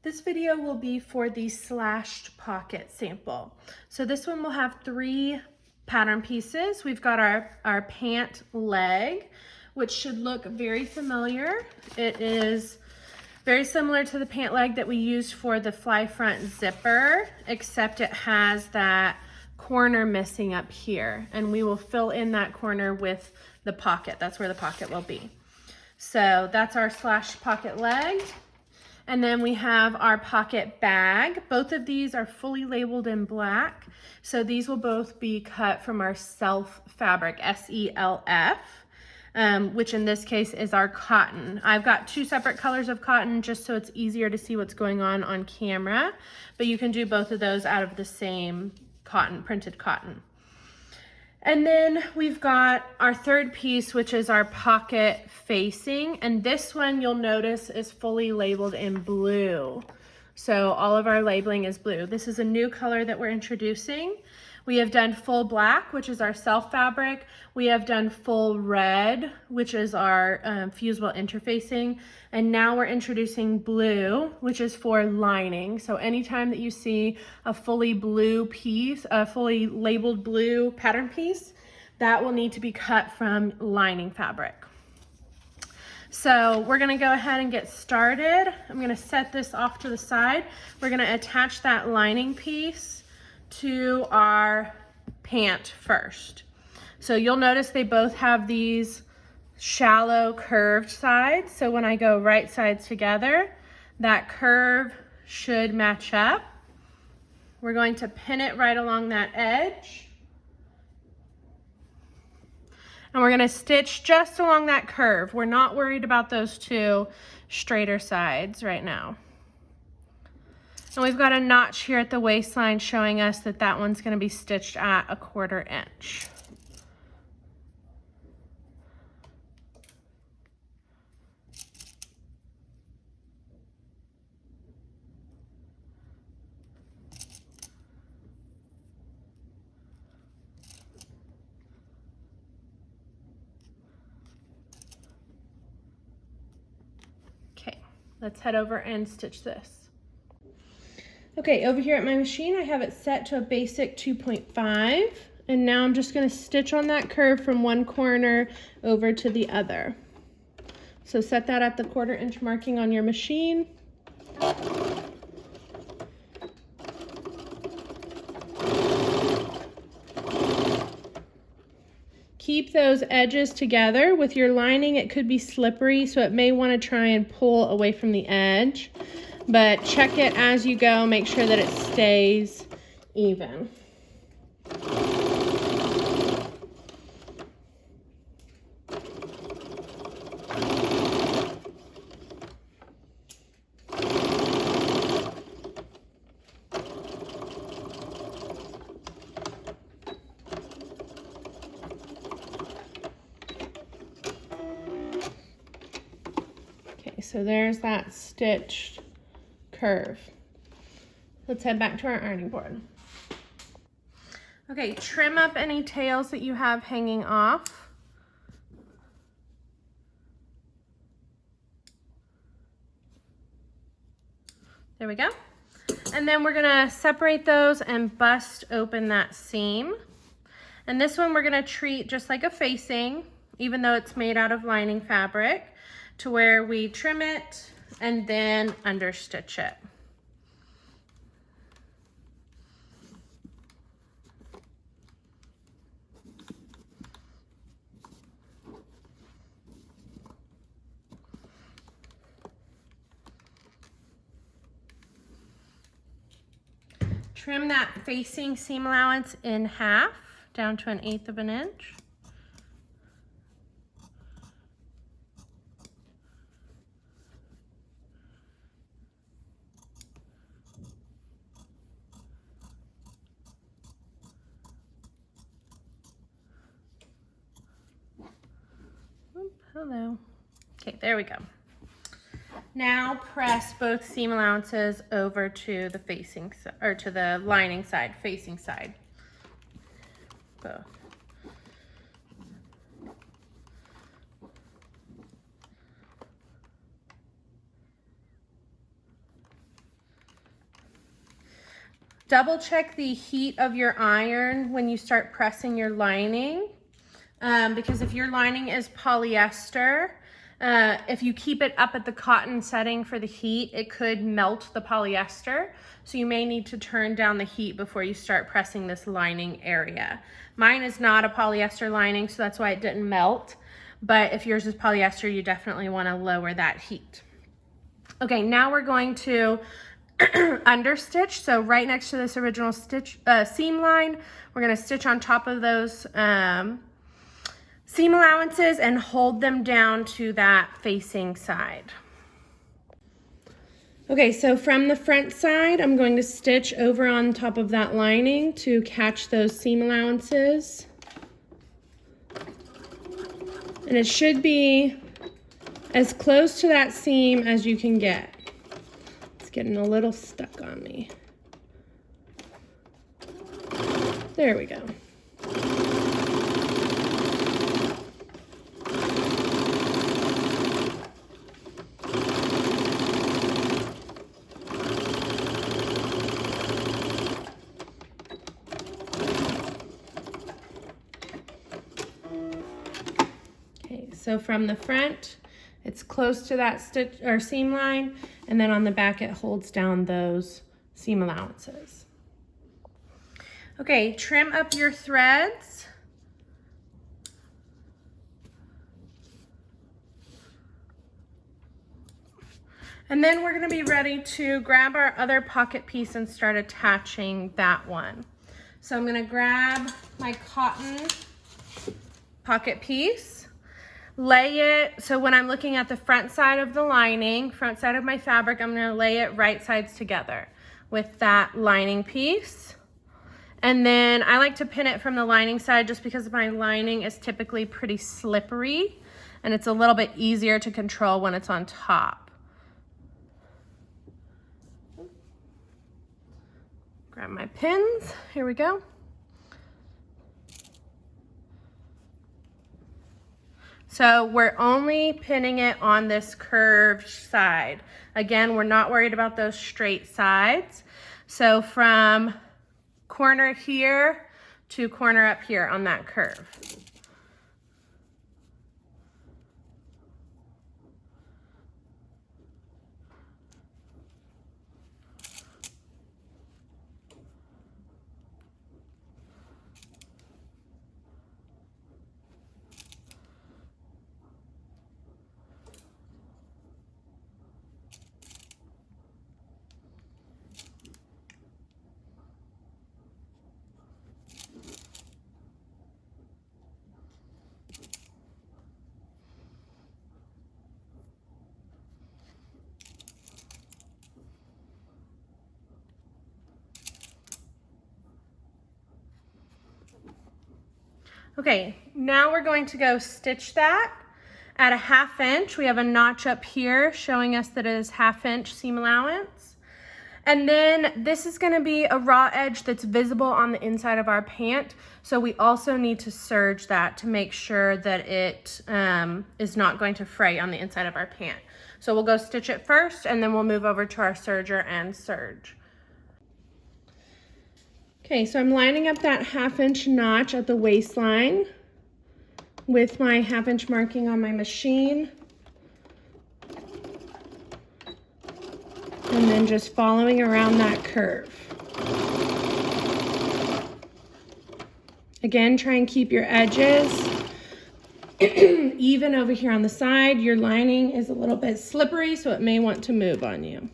This video will be for the slashed pocket sample. So this one will have 3 pattern pieces. We've got our pant leg, which should look very familiar. It is very similar to the pant leg that we used for the fly front zipper, except it has that corner missing up here, and we will fill in that corner with the pocket. That's where the pocket will be. So that's our slashed pocket leg. And then we have our pocket bag. Both of these are fully labeled in black. So these will both be cut from our self fabric, SELF, which in this case is our cotton. I've got 2 separate colors of cotton just so it's easier to see what's going on camera, but you can do both of those out of the same cotton, printed cotton. And then we've got our 3rd piece, which is our pocket facing. And this one you'll notice is fully labeled in blue. So all of our labeling is blue. This is a new color that we're introducing. We have done full black, which is our self fabric. We have done full red, which is our fusible interfacing. And now we're introducing blue, which is for lining. So anytime that you see a fully blue piece, a fully labeled blue pattern piece, that will need to be cut from lining fabric. So we're gonna go ahead and get started. I'm gonna set this off to the side. We're gonna attach that lining piece to our pant first. So you'll notice they both have these shallow curved sides. So when I go right sides together, that curve should match up. We're going to pin it right along that edge. And we're gonna stitch just along that curve. We're not worried about those 2 straighter sides right now. And we've got a notch here at the waistline showing us that that one's going to be stitched at 1/4 inch. Okay, let's head over and stitch this. Okay, over here at my machine, I have it set to a basic 2.5, and now I'm just going to stitch on that curve from one corner over to the other. So set that at the 1/4 inch marking on your machine. Keep those edges together. With your lining, it could be slippery, so it may want to try and pull away from the edge. But check it as you go, make sure that it stays even. Okay, so there's that stitched curve. Let's head back to our ironing board. Okay, trim up any tails that you have hanging off. There we go. And then we're gonna separate those and bust open that seam. And this one we're gonna treat just like a facing, even though it's made out of lining fabric, to where we trim it and then understitch it. Trim that facing seam allowance in half, down to 1/8 of an inch. Hello. Okay, there we go. Now press both seam allowances over to the facing or to the lining side, facing side. Both. Double check the heat of your iron when you start pressing your lining, because if your lining is polyester, if you keep it up at the cotton setting for the heat, it could melt the polyester. So you may need to turn down the heat before you start pressing this lining area. Mine is not a polyester lining, so that's why it didn't melt. But if yours is polyester, you definitely want to lower that heat. Okay, now we're going to understitch. So right next to this original stitch seam line, we're going to stitch on top of those seam allowances and hold them down to that facing side. Okay, so from the front side, I'm going to stitch over on top of that lining to catch those seam allowances. And it should be as close to that seam as you can get. It's getting a little stuck on me. There we go. So from the front, it's close to that stitch or seam line, and then on the back it holds down those seam allowances. Okay, trim up your threads. And then we're going to be ready to grab our other pocket piece and start attaching that one. So I'm going to grab my cotton pocket piece. Lay it, so when I'm looking at the front side of the lining, front side of my fabric, I'm gonna lay it right sides together with that lining piece. And then I like to pin it from the lining side just because my lining is typically pretty slippery and it's a little bit easier to control when it's on top. Grab my pins, here we go. So we're only pinning it on this curved side. Again, we're not worried about those straight sides. So from corner here to corner up here on that curve. Okay, now we're going to go stitch that at a 1/2 inch. We have a notch up here showing us that it is 1/2 inch seam allowance. And then this is going to be a raw edge that's visible on the inside of our pant. So we also need to serge that to make sure that it is not going to fray on the inside of our pant. So we'll go stitch it first and then we'll move over to our serger and serge. Okay, so I'm lining up that 1/2 inch notch at the waistline with my 1/2 inch marking on my machine. And then just following around that curve. Again, try and keep your edges even over here on the side. Your lining is a little bit slippery, so it may want to move on you.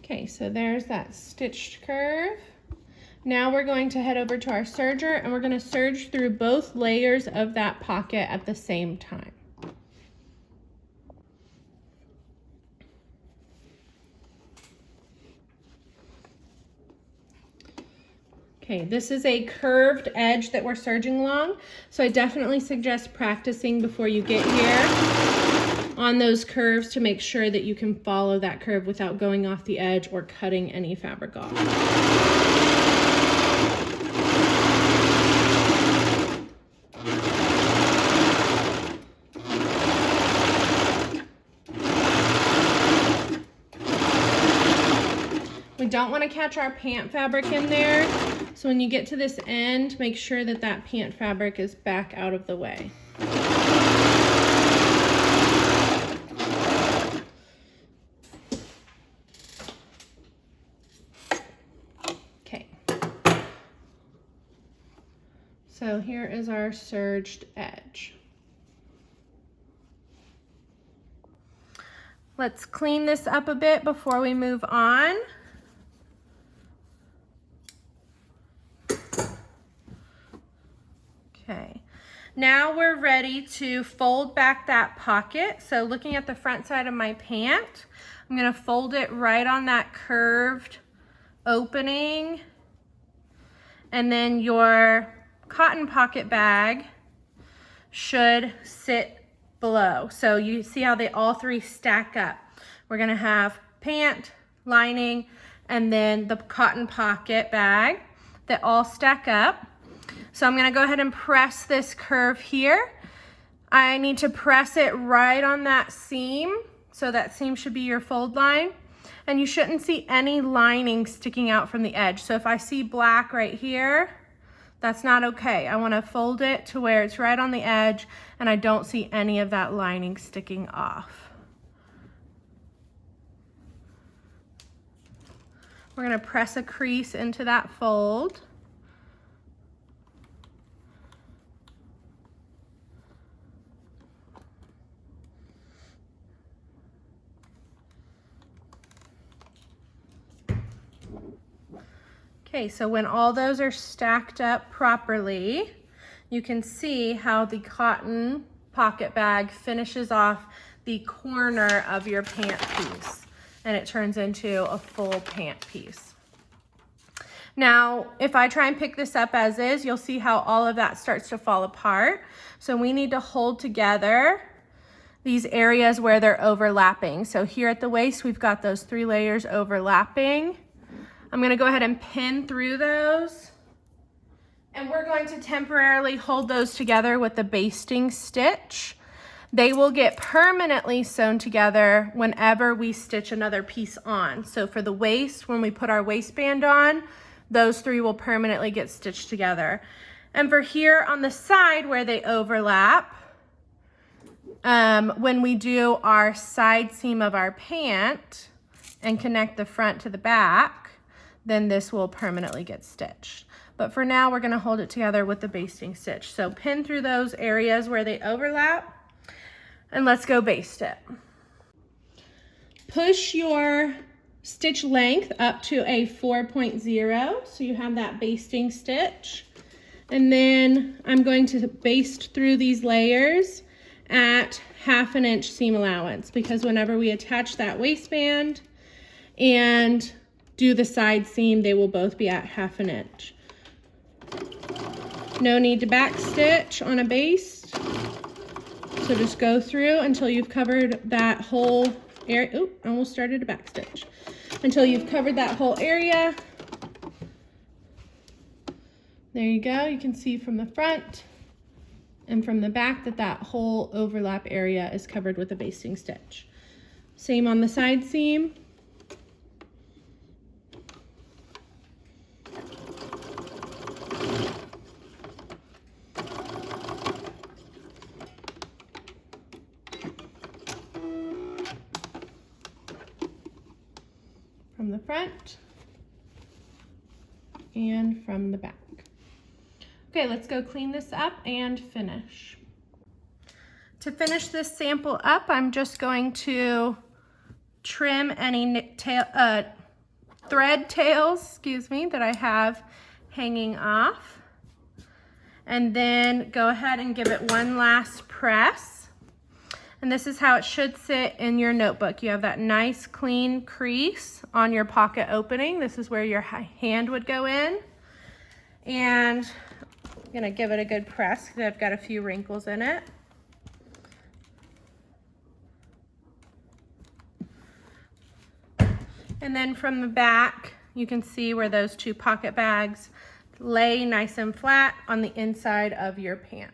Okay, so there's that stitched curve. Now we're going to head over to our serger and we're going to serge through both layers of that pocket at the same time. Okay, this is a curved edge that we're serging along, so I definitely suggest practicing before you get here on those curves to make sure that you can follow that curve without going off the edge or cutting any fabric off. We don't want to catch our pant fabric in there, so when you get to this end, make sure that that pant fabric is back out of the way. Okay. So here is our serged edge. Let's clean this up a bit before we move on. Okay, now we're ready to fold back that pocket. So looking at the front side of my pant, I'm gonna fold it right on that curved opening, and then your cotton pocket bag should sit below. So you see how they all three stack up. We're gonna have pant, lining, and then the cotton pocket bag that all stack up. So I'm gonna go ahead and press this curve here. I need to press it right on that seam. So that seam should be your fold line. And you shouldn't see any lining sticking out from the edge. So if I see black right here, that's not okay. I wanna fold it to where it's right on the edge and I don't see any of that lining sticking off. We're gonna press a crease into that fold. Okay, so when all those are stacked up properly, you can see how the cotton pocket bag finishes off the corner of your pant piece and it turns into a full pant piece. Now, if I try and pick this up as is, you'll see how all of that starts to fall apart. So we need to hold together these areas where they're overlapping. So here at the waist, we've got those 3 layers overlapping. I'm gonna go ahead and pin through those, and we're going to temporarily hold those together with the basting stitch. They will get permanently sewn together whenever we stitch another piece on. So for the waist, when we put our waistband on, those 3 will permanently get stitched together. And for here on the side where they overlap, when we do our side seam of our pant and connect the front to the back, then this will permanently get stitched. But for now, we're gonna hold it together with the basting stitch. So pin through those areas where they overlap, and let's go baste it. Push your stitch length up to a 4.0, so you have that basting stitch. And then I'm going to baste through these layers at 1/2 inch seam allowance, because whenever we attach that waistband and do the side seam, they will both be at 1/2 inch. No need to back stitch on a baste. So just go through until you've covered that whole area. Oh, I almost started a back stitch. Until you've covered that whole area. There you go. You can see from the front and from the back that that whole overlap area is covered with a basting stitch. Same on the side seam. From the front and from the back. Okay, let's go clean this up and finish. To finish this sample up, I'm just going to trim any thread tails, that I have hanging off. And then go ahead and give it one last press. And this is how it should sit in your notebook. You have that nice clean crease on your pocket opening. This is where your hand would go in. And I'm gonna give it a good press because I've got a few wrinkles in it. And then from the back, you can see where those two pocket bags lay nice and flat on the inside of your pant.